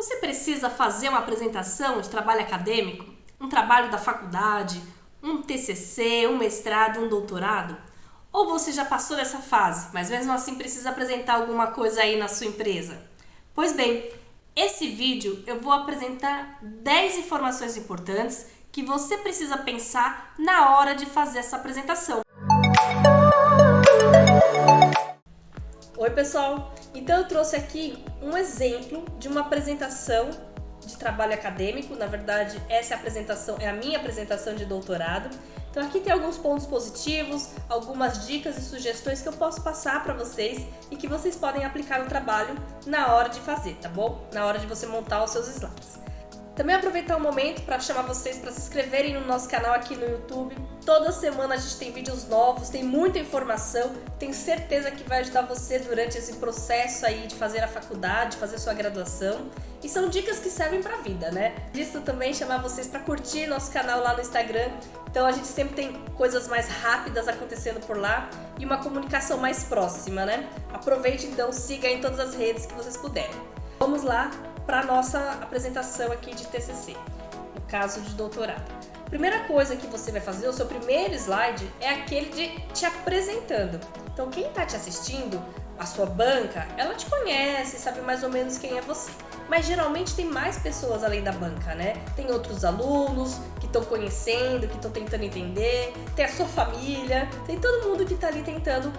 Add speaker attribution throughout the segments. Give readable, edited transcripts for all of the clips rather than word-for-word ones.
Speaker 1: Você precisa fazer uma apresentação de trabalho acadêmico, um trabalho da faculdade, um TCC, um mestrado, um doutorado? Ou você já passou dessa fase, mas mesmo assim precisa apresentar alguma coisa aí na sua empresa? Pois bem, esse vídeo eu vou apresentar 10 informações importantes que você precisa pensar na hora de fazer essa apresentação. Oi pessoal, então eu trouxe aqui um exemplo de uma apresentação de trabalho acadêmico. Na verdade, essa apresentação é a minha apresentação de doutorado. Então aqui tem alguns pontos positivos, algumas dicas e sugestões que eu posso passar para vocês e que vocês podem aplicar no trabalho na hora de fazer, tá bom? Na hora de você montar os seus slides. Também aproveitar o momento para chamar vocês para se inscreverem no nosso canal aqui no YouTube. Toda semana a gente tem vídeos novos, tem muita informação. Tenho certeza que vai ajudar você durante esse processo aí de fazer a faculdade, de fazer sua graduação. E são dicas que servem para a vida, né? Disso também chamar vocês para curtir nosso canal lá no Instagram. Então a gente sempre tem coisas mais rápidas acontecendo por lá e uma comunicação mais próxima, né? Aproveite então, siga em todas as redes que vocês puderem. Vamos lá para a nossa apresentação aqui de TCC, no caso de doutorado. A primeira coisa que você vai fazer, o seu primeiro slide, é aquele de te apresentando. Então quem está te assistindo, a sua banca, ela te conhece, sabe mais ou menos quem é você. Mas geralmente tem mais pessoas além da banca, né? Tem outros alunos que estão conhecendo, que estão tentando entender, tem a sua família, tem todo mundo que está ali tentando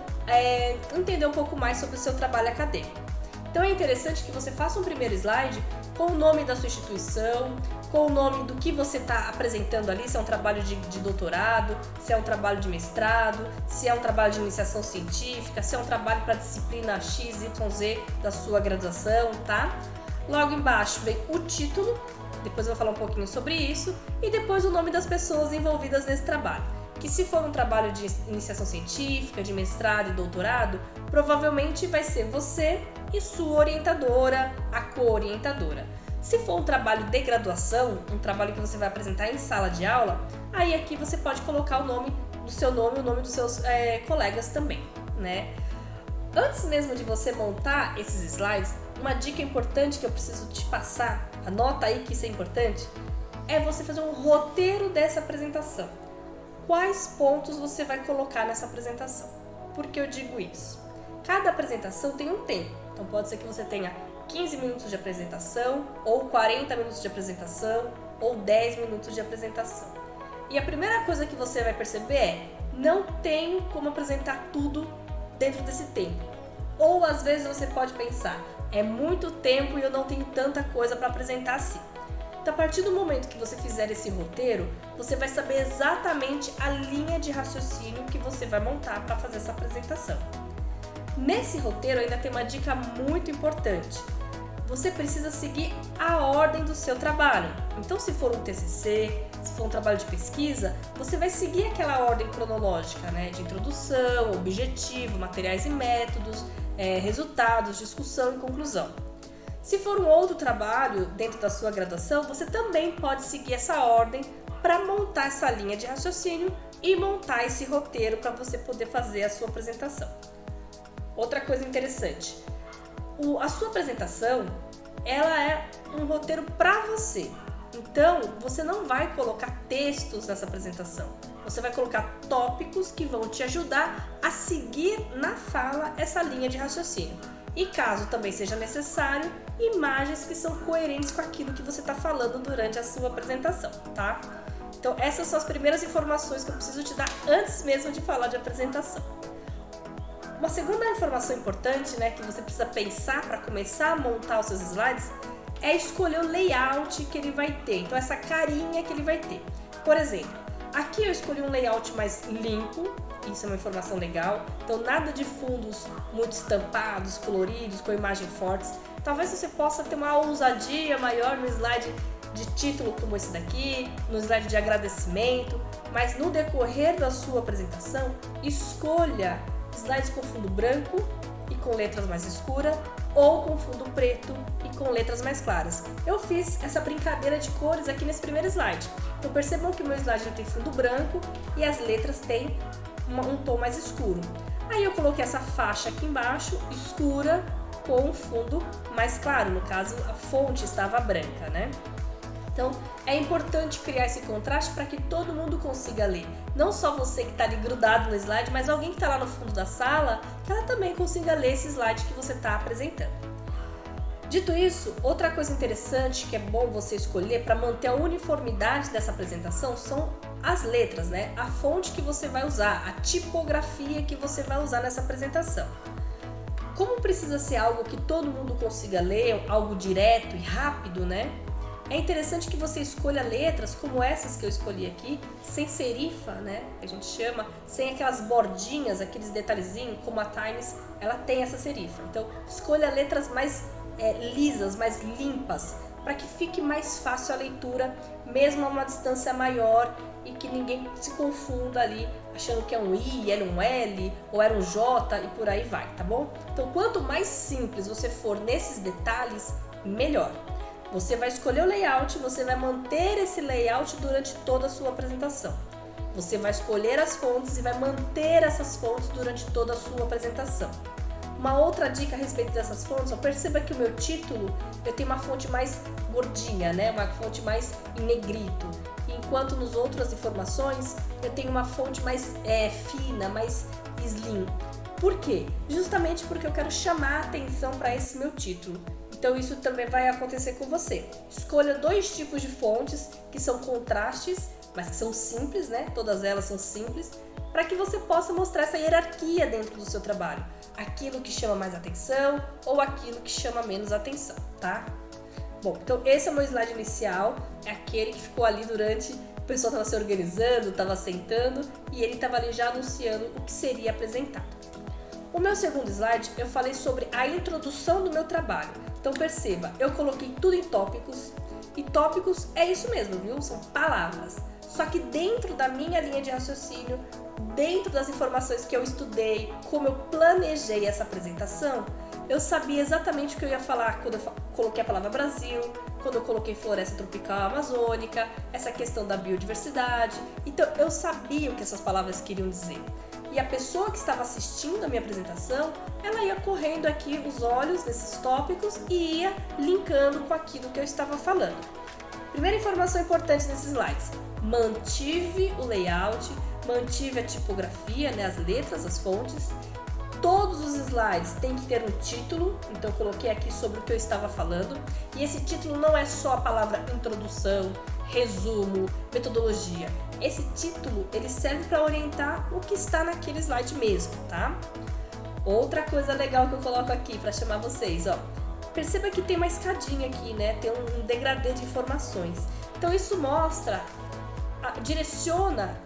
Speaker 1: entender um pouco mais sobre o seu trabalho acadêmico. Então é interessante que você faça um primeiro slide com o nome da sua instituição, com o nome do que você está apresentando ali, se é um trabalho de doutorado, se é um trabalho de mestrado, se é um trabalho de iniciação científica, se é um trabalho para a disciplina XYZ da sua graduação, tá? Logo embaixo vem o título, depois eu vou falar um pouquinho sobre isso, e depois o nome das pessoas envolvidas nesse trabalho. Que se for um trabalho de iniciação científica, de mestrado e doutorado, provavelmente vai ser você e sua orientadora, a co-orientadora. Se for um trabalho de graduação, um trabalho que você vai apresentar em sala de aula, aí aqui você pode colocar o nome do seu nome e o nome dos seus colegas também, né? Antes mesmo de você montar esses slides, uma dica importante que eu preciso te passar, anota aí que isso é importante, é você fazer um roteiro dessa apresentação. Quais pontos você vai colocar nessa apresentação? Por que eu digo isso? Cada apresentação tem um tempo, então pode ser que você tenha 15 minutos de apresentação, ou 40 minutos de apresentação, ou 10 minutos de apresentação. E a primeira coisa que você vai perceber é, não tenho como apresentar tudo dentro desse tempo. Ou às vezes você pode pensar, é muito tempo e eu não tenho tanta coisa para apresentar assim. Então, a partir do momento que você fizer esse roteiro, você vai saber exatamente a linha de raciocínio que você vai montar para fazer essa apresentação. Nesse roteiro ainda tem uma dica muito importante. Você precisa seguir a ordem do seu trabalho. Então, se for um TCC, se for um trabalho de pesquisa, você vai seguir aquela ordem cronológica, né? De introdução, objetivo, materiais e métodos, resultados, discussão e conclusão. Se for um outro trabalho dentro da sua graduação, você também pode seguir essa ordem para montar essa linha de raciocínio e montar esse roteiro para você poder fazer a sua apresentação. Outra coisa interessante, a sua apresentação, ela é um roteiro para você. Então, você não vai colocar textos nessa apresentação. Você vai colocar tópicos que vão te ajudar a seguir na fala essa linha de raciocínio. E caso também seja necessário, imagens que são coerentes com aquilo que você está falando durante a sua apresentação, tá? Então essas são as primeiras informações que eu preciso te dar antes mesmo de falar de apresentação. Uma segunda informação importante, né, que você precisa pensar para começar a montar os seus slides, é escolher o layout que ele vai ter, então essa carinha que ele vai ter. Por exemplo, aqui eu escolhi um layout mais limpo, isso é uma informação legal, então nada de fundos muito estampados, coloridos, com imagens fortes. Talvez você possa ter uma ousadia maior no slide de título como esse daqui, no slide de agradecimento, mas no decorrer da sua apresentação, escolha slides com fundo branco e com letras mais escuras, ou com fundo preto e com letras mais claras. Eu fiz essa brincadeira de cores aqui nesse primeiro slide. Então percebam que o meu slide tem fundo branco e as letras têm um tom mais escuro. Aí eu coloquei essa faixa aqui embaixo, escura, com um fundo mais claro, no caso a fonte estava branca, né? Então é importante criar esse contraste para que todo mundo consiga ler. Não só você que está ali grudado no slide, mas alguém que está lá no fundo da sala, que ela também consiga ler esse slide que você está apresentando. Dito isso, outra coisa interessante que é bom você escolher para manter a uniformidade dessa apresentação são as letras, né? A fonte que você vai usar, a tipografia que você vai usar nessa apresentação. Como precisa ser algo que todo mundo consiga ler, algo direto e rápido, né? É interessante que você escolha letras como essas que eu escolhi aqui, sem serifa, né? Que a gente chama, sem aquelas bordinhas, aqueles detalhezinhos, como a Times, ela tem essa serifa. Então, escolha letras mais lisas, mais limpas, para que fique mais fácil a leitura, mesmo a uma distância maior e que ninguém se confunda ali, achando que é um I, era um L ou era um J e por aí vai, tá bom? Então, quanto mais simples você for nesses detalhes, melhor. Você vai escolher o layout, você vai manter esse layout durante toda a sua apresentação. Você vai escolher as fontes e vai manter essas fontes durante toda a sua apresentação. Uma outra dica a respeito dessas fontes, perceba que o meu título, eu tenho uma fonte mais gordinha, né? Uma fonte mais em negrito. Enquanto nas outras informações, eu tenho uma fonte mais fina, mais slim. Por quê? Justamente porque eu quero chamar a atenção para esse meu título. Então isso também vai acontecer com você. Escolha 2 tipos de fontes que são contrastes, mas que são simples, né? Todas elas são simples, para que você possa mostrar essa hierarquia dentro do seu trabalho. Aquilo que chama mais atenção ou aquilo que chama menos atenção, tá? Bom, então esse é o meu slide inicial, é aquele que ficou ali durante, o pessoal estava se organizando, estava sentando e ele estava ali já anunciando o que seria apresentado. O meu segundo slide, eu falei sobre a introdução do meu trabalho. Então perceba, eu coloquei tudo em tópicos, e tópicos é isso mesmo, viu? São palavras. Só que dentro da minha linha de raciocínio, dentro das informações que eu estudei, como eu planejei essa apresentação, eu sabia exatamente o que eu ia falar quando eu coloquei a palavra Brasil, quando eu coloquei floresta tropical amazônica, essa questão da biodiversidade. Então eu sabia o que essas palavras queriam dizer. E a pessoa que estava assistindo a minha apresentação, ela ia correndo aqui os olhos nesses tópicos e ia linkando com aquilo que eu estava falando. Primeira informação importante nesses slides: mantive o layout, mantive a tipografia, né, as letras, as fontes. Todos os slides têm que ter um título, então eu coloquei aqui sobre o que eu estava falando. E esse título não é só a palavra introdução, resumo, metodologia. Esse título, ele serve para orientar o que está naquele slide mesmo, tá? Outra coisa legal que eu coloco aqui para chamar vocês, ó. Perceba que tem uma escadinha aqui, né? Tem um degradê de informações. Então isso mostra, direciona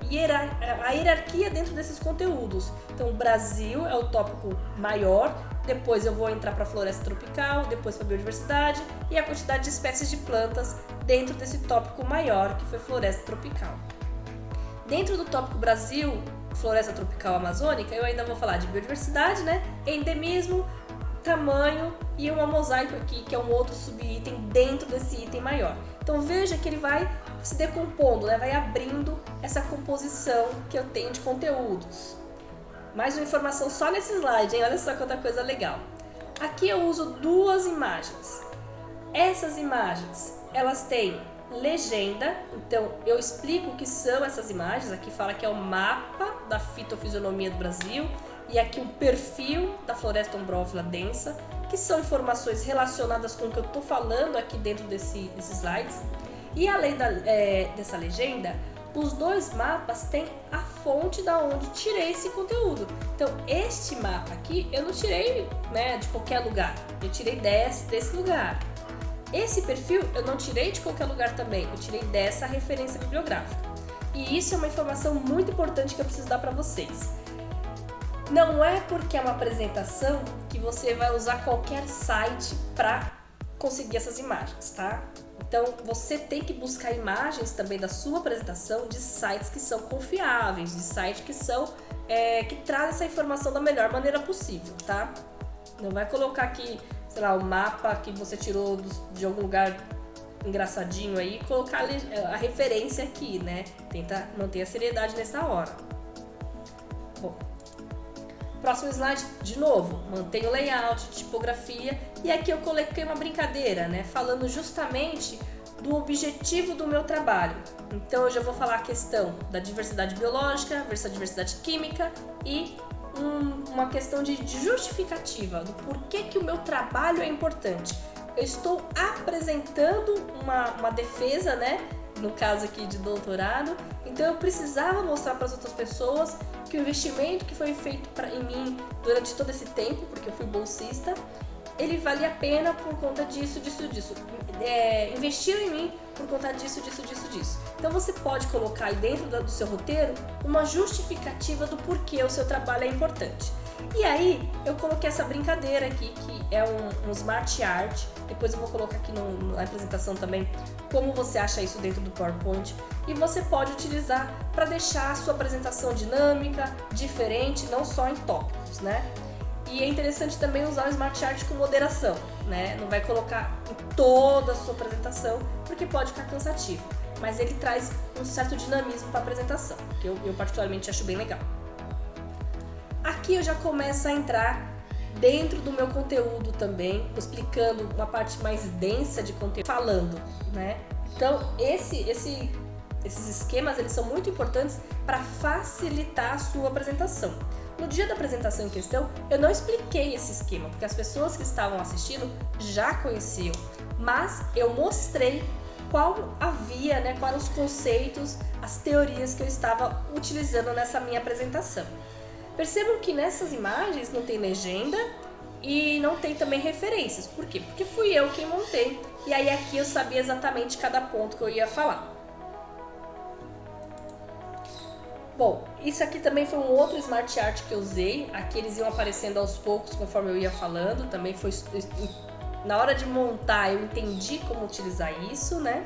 Speaker 1: a hierarquia dentro desses conteúdos. Então o Brasil é o tópico maior, depois eu vou entrar para a floresta tropical, depois para a biodiversidade e a quantidade de espécies de plantas dentro desse tópico maior que foi floresta tropical. Dentro do tópico Brasil, floresta tropical amazônica, eu ainda vou falar de biodiversidade, né? Endemismo, tamanho e um mosaico aqui, que é um outro subitem dentro desse item maior. Então veja que ele vai se decompondo, né? Vai abrindo essa composição que eu tenho de conteúdos. Mais uma informação só nesse slide, hein? Olha só quanta coisa legal. Aqui eu uso 2 imagens. Essas imagens, elas têm legenda, então eu explico o que são essas imagens. Aqui fala que é o mapa da fitofisionomia do Brasil e aqui o perfil da floresta ombrófila densa, que são informações relacionadas com o que eu estou falando aqui dentro desses slides. E além dessa legenda, os 2 mapas têm a fonte da onde tirei esse conteúdo. Então este mapa aqui eu não tirei, né, de qualquer lugar, eu tirei desse lugar. Esse perfil eu não tirei de qualquer lugar também, eu tirei dessa referência bibliográfica. E isso é uma informação muito importante que eu preciso dar para vocês. Não é porque é uma apresentação que você vai usar qualquer site para conseguir essas imagens, tá? Então você tem que buscar imagens também da sua apresentação de sites que são confiáveis, de sites que são que trazem essa informação da melhor maneira possível, tá? Não vai colocar aqui, sei lá, o mapa que você tirou de algum lugar engraçadinho aí e colocar a referência aqui, né? Tenta manter a seriedade nessa hora. Bom, Próximo slide, de novo, mantenho o layout, tipografia, e aqui eu coloquei uma brincadeira, né, falando justamente do objetivo do meu trabalho. Então eu já vou falar a questão da diversidade biológica versus a diversidade química e uma questão de justificativa do porquê que o meu trabalho é importante. Eu estou apresentando uma defesa, né, no caso aqui de doutorado, então eu precisava mostrar para as outras pessoas que o investimento que foi feito em mim durante todo esse tempo, porque eu fui bolsista, ele vale a pena por conta disso. Investiram em mim por conta disso. Então você pode colocar aí dentro do seu roteiro uma justificativa do porquê o seu trabalho é importante. E aí eu coloquei essa brincadeira aqui, que é um Smart Art. Depois eu vou colocar aqui na apresentação também como você acha isso dentro do PowerPoint. E você pode utilizar para deixar a sua apresentação dinâmica, diferente, não só em tópicos, né? E é interessante também usar o Smart Art com moderação, né? Não vai colocar em toda a sua apresentação, porque pode ficar cansativo. Mas ele traz um certo dinamismo para a apresentação, que eu particularmente acho bem legal. Aqui eu já começo a entrar dentro do meu conteúdo também, explicando uma parte mais densa de conteúdo, falando, né? Então, esses esquemas, eles são muito importantes para facilitar a sua apresentação. No dia da apresentação em questão, eu não expliquei esse esquema, porque as pessoas que estavam assistindo já conheciam, mas eu mostrei quais eram os conceitos, as teorias que eu estava utilizando nessa minha apresentação. Percebam que nessas imagens não tem legenda e não tem também referências. Por quê? Porque fui eu quem montei, e aí aqui eu sabia exatamente cada ponto que eu ia falar. Bom, isso aqui também foi um outro Smart Art que eu usei. Aqui eles iam aparecendo aos poucos conforme eu ia falando. Também foi na hora de montar, eu entendi como utilizar isso, né?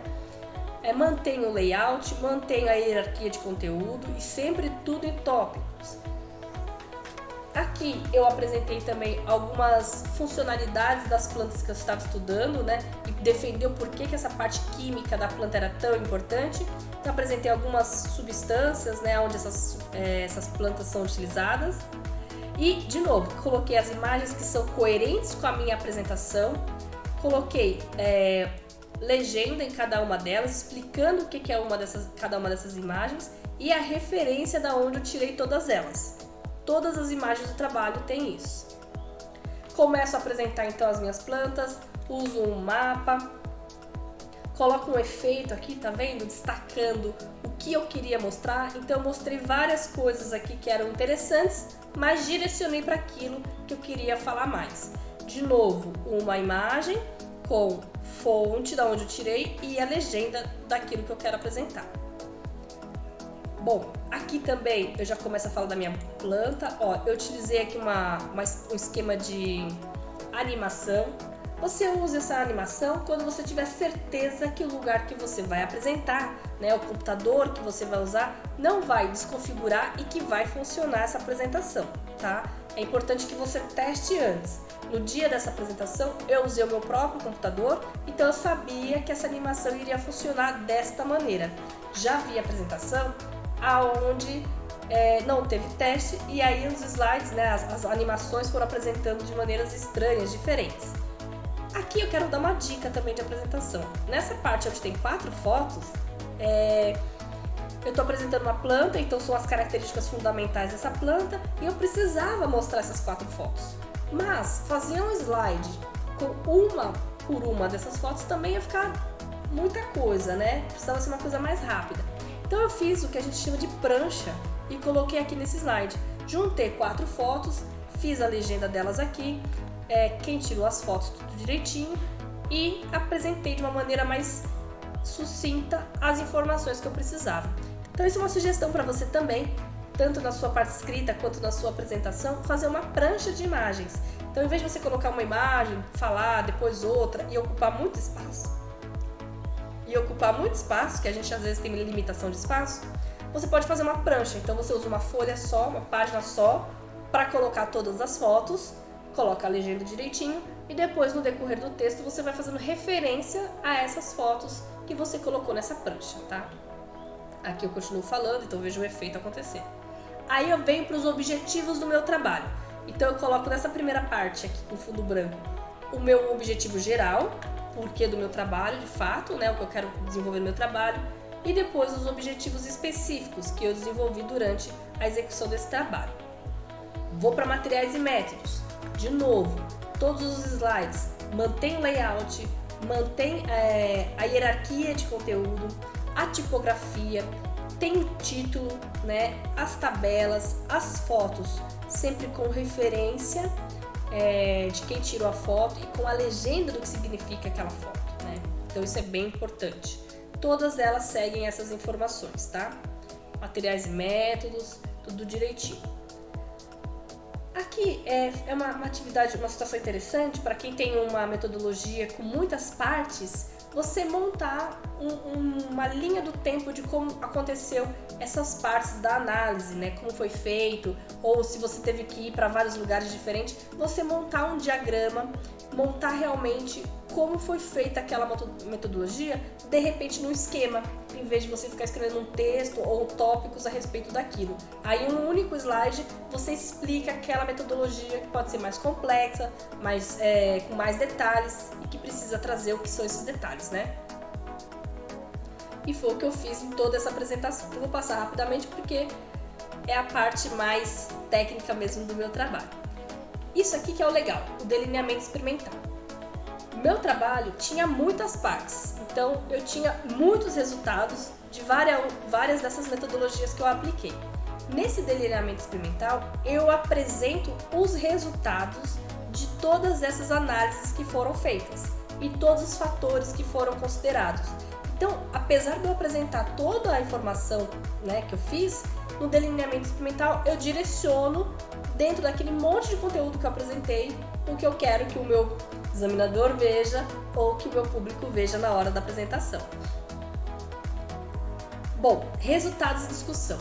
Speaker 1: Mantenho o layout, mantenho a hierarquia de conteúdo e sempre tudo em tópicos. Aqui eu apresentei também algumas funcionalidades das plantas que eu estava estudando, né? E defender o porquê que essa parte química da planta era tão importante. Então apresentei algumas substâncias, né? Onde essas plantas são utilizadas. E, de novo, coloquei as imagens que são coerentes com a minha apresentação. Coloquei legenda em cada uma delas, explicando o que é cada uma dessas imagens e a referência da onde eu tirei todas elas. Todas as imagens do trabalho têm isso. Começo a apresentar então as minhas plantas, uso um mapa, coloco um efeito aqui, tá vendo? Destacando o que eu queria mostrar. Então eu mostrei várias coisas aqui que eram interessantes, mas direcionei para aquilo que eu queria falar mais. De novo, uma imagem com fonte da onde eu tirei e a legenda daquilo que eu quero apresentar. Bom, aqui também eu já começo a falar da minha planta. Ó, eu utilizei aqui um esquema de animação. Você usa essa animação quando você tiver certeza que o lugar que você vai apresentar, né, o computador que você vai usar, não vai desconfigurar e que vai funcionar essa apresentação, tá? É importante que você teste antes. No dia dessa apresentação, eu usei o meu próprio computador, então eu sabia que essa animação iria funcionar desta maneira. Já vi a apresentação aonde não teve teste e aí os slides, né, as animações foram apresentando de maneiras estranhas, diferentes. Aqui eu quero dar uma dica também de apresentação. Nessa parte onde tem 4 fotos, eu estou apresentando uma planta, então são as características fundamentais dessa planta e eu precisava mostrar essas 4 fotos. Mas fazer um slide com uma por uma dessas fotos também ia ficar muita coisa, né? Precisava ser uma coisa mais rápida. Então eu fiz o que a gente chama de prancha e coloquei aqui nesse slide. Juntei 4 fotos, fiz a legenda delas aqui, quem tirou as fotos tudo direitinho e apresentei de uma maneira mais sucinta as informações que eu precisava. Então isso é uma sugestão para você também, tanto na sua parte escrita quanto na sua apresentação, fazer uma prancha de imagens. Então, em vez de você colocar uma imagem, falar, depois outra e ocupar muito espaço, que a gente às vezes tem limitação de espaço, você pode fazer uma prancha. Então, você usa uma folha só, uma página só, para colocar todas as fotos, coloca a legenda direitinho e depois, no decorrer do texto, você vai fazendo referência a essas fotos que você colocou nessa prancha, tá? Aqui eu continuo falando, então vejo o efeito acontecer. Aí eu venho para os objetivos do meu trabalho. Então eu coloco nessa primeira parte aqui com fundo branco o meu objetivo geral, porquê do meu trabalho de fato, né, o que eu quero desenvolver no meu trabalho, e depois os objetivos específicos que eu desenvolvi durante a execução desse trabalho. Vou para materiais e métodos. De novo, todos os slides mantém o layout, mantém a hierarquia de conteúdo, a tipografia, tem o título, né, as tabelas, as fotos, sempre com referência de quem tirou a foto e com a legenda do que significa aquela foto, né? Então isso é bem importante. Todas elas seguem essas informações, tá? Materiais e métodos, tudo direitinho. Aqui é uma atividade, uma situação interessante para quem tem uma metodologia com muitas partes, você montar uma linha do tempo de como aconteceu essas partes da análise, né? Como foi feito, ou se você teve que ir para vários lugares diferentes, você montar um diagrama, montar realmente como foi feita aquela metodologia, de repente num esquema, em vez de você ficar escrevendo um texto ou tópicos a respeito daquilo. Aí em um único slide você explica aquela metodologia que pode ser mais complexa, com mais detalhes e que precisa trazer o que são esses detalhes, né? E foi o que eu fiz em toda essa apresentação. Eu vou passar rapidamente porque é a parte mais técnica mesmo do meu trabalho. Isso aqui que é o legal, o delineamento experimental. Meu trabalho tinha muitas partes, então eu tinha muitos resultados de várias dessas metodologias que eu apliquei. Nesse delineamento experimental, eu apresento os resultados de todas essas análises que foram feitas e todos os fatores que foram considerados. Então, apesar de eu apresentar toda a informação, né, que eu fiz, no delineamento experimental eu direciono dentro daquele monte de conteúdo que eu apresentei o que eu quero que o meu examinador veja ou que o meu público veja na hora da apresentação. Bom, resultados de discussão.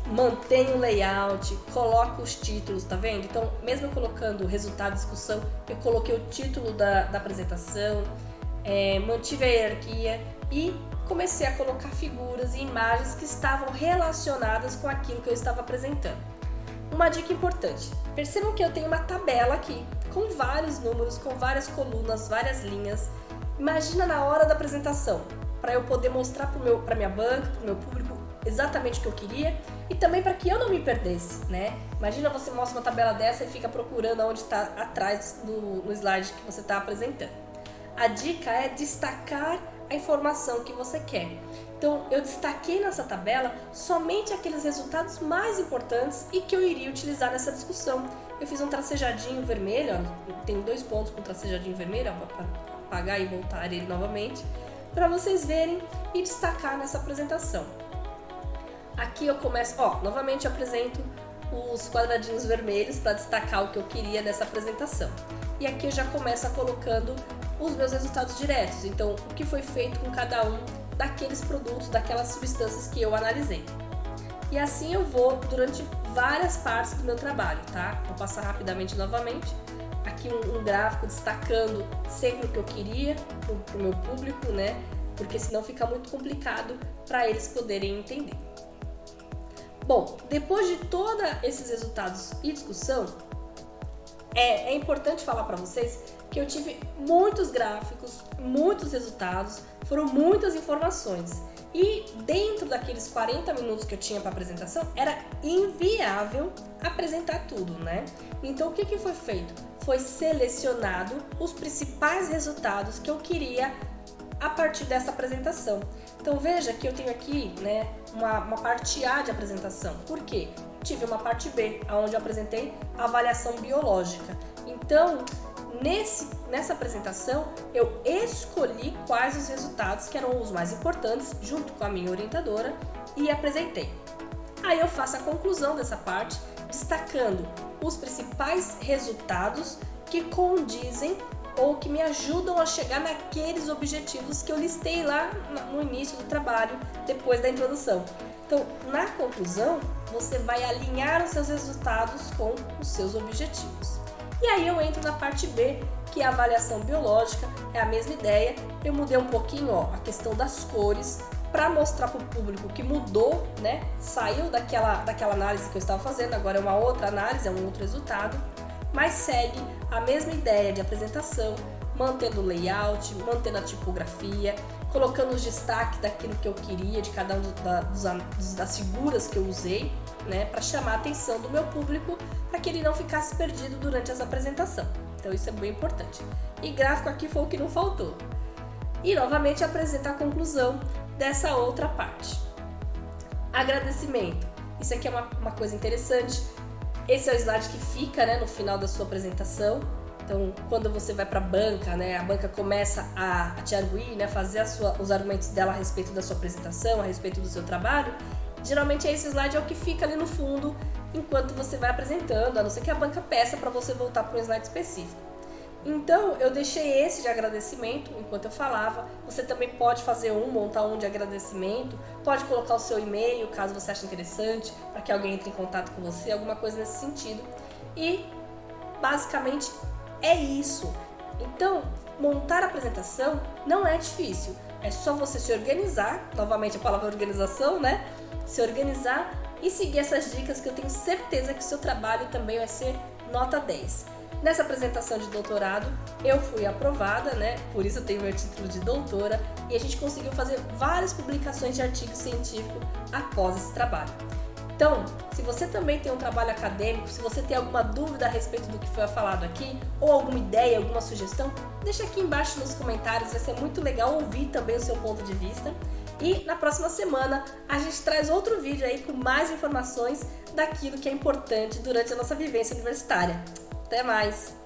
Speaker 1: Mantenho o layout, coloco os títulos, tá vendo? Então, mesmo colocando o resultado de discussão, eu coloquei o título da apresentação, mantive a hierarquia e comecei a colocar figuras e imagens que estavam relacionadas com aquilo que eu estava apresentando. Uma dica importante, percebam que eu tenho uma tabela aqui, com vários números, com várias colunas, várias linhas. Imagina na hora da apresentação, para eu poder mostrar para minha banca, para o meu público, exatamente o que eu queria e também para que eu não me perdesse, né? Imagina você mostra uma tabela dessa e fica procurando onde está atrás no slide que você está apresentando. A dica é destacar a informação que você quer. Então, eu destaquei nessa tabela somente aqueles resultados mais importantes e que eu iria utilizar nessa discussão. Eu fiz um tracejadinho vermelho, ó, tem 2 pontos com tracejadinho vermelho, para apagar e voltar ele novamente, para vocês verem e destacar nessa apresentação. Aqui eu começo, novamente eu apresento os quadradinhos vermelhos para destacar o que eu queria nessa apresentação. E aqui eu já começo colocando os meus resultados diretos, então o que foi feito com cada um daqueles produtos, daquelas substâncias que eu analisei. E assim eu vou durante várias partes do meu trabalho, tá? Vou passar rapidamente novamente. Aqui um gráfico destacando sempre o que eu queria para o meu público, né? Porque senão fica muito complicado para eles poderem entender. Bom, depois de todos esses resultados e discussão, é importante falar para vocês que eu tive muitos gráficos, muitos resultados, foram muitas informações. E dentro daqueles 40 minutos que eu tinha para apresentação, era inviável apresentar tudo, né? Então o que foi feito? Foi selecionado os principais resultados que eu queria a partir dessa apresentação. Então veja que eu tenho aqui, né, uma parte A de apresentação. Por quê? Tive uma parte B, onde eu apresentei a avaliação biológica. Então, nessa apresentação, eu escolhi quais os resultados que eram os mais importantes, junto com a minha orientadora, e apresentei. Aí eu faço a conclusão dessa parte, destacando os principais resultados que condizem ou que me ajudam a chegar naqueles objetivos que eu listei lá no início do trabalho, depois da introdução. Então, na conclusão, você vai alinhar os seus resultados com os seus objetivos. E aí eu entro na parte B, que é a avaliação biológica, é a mesma ideia. Eu mudei um pouquinho, a questão das cores, para mostrar para o público que mudou, né? Saiu daquela análise que eu estava fazendo, agora é uma outra análise, é um outro resultado, mas segue a mesma ideia de apresentação, mantendo o layout, mantendo a tipografia, colocando os destaques daquilo que eu queria, de cada das figuras que eu usei, né? Para chamar a atenção do meu público, para que ele não ficasse perdido durante essa apresentação. Então isso é bem importante. E gráfico aqui foi o que não faltou. E novamente apresenta a conclusão dessa outra parte. Agradecimento. Isso aqui é uma coisa interessante. Esse é o slide que fica, né, no final da sua apresentação. Então, quando você vai para a banca, né, a banca começa a te arguir, né, fazer os argumentos dela a respeito da sua apresentação, a respeito do seu trabalho. Geralmente esse slide é o que fica ali no fundo enquanto você vai apresentando, a não ser que a banca peça para você voltar para um slide específico. Então, eu deixei esse de agradecimento enquanto eu falava. Você também pode fazer montar um de agradecimento, pode colocar o seu e-mail, caso você ache interessante, para que alguém entre em contato com você, alguma coisa nesse sentido. E, basicamente, é isso. Então, montar a apresentação não é difícil. É só você se organizar, novamente a palavra organização, né? Se organizar e seguir essas dicas que eu tenho certeza que o seu trabalho também vai ser nota 10. Nessa apresentação de doutorado, eu fui aprovada, né? Por isso eu tenho meu título de doutora e a gente conseguiu fazer várias publicações de artigo científico após esse trabalho. Então, se você também tem um trabalho acadêmico, se você tem alguma dúvida a respeito do que foi falado aqui, ou alguma ideia, alguma sugestão, deixa aqui embaixo nos comentários, vai ser muito legal ouvir também o seu ponto de vista. E na próxima semana a gente traz outro vídeo aí com mais informações daquilo que é importante durante a nossa vivência universitária. Até mais!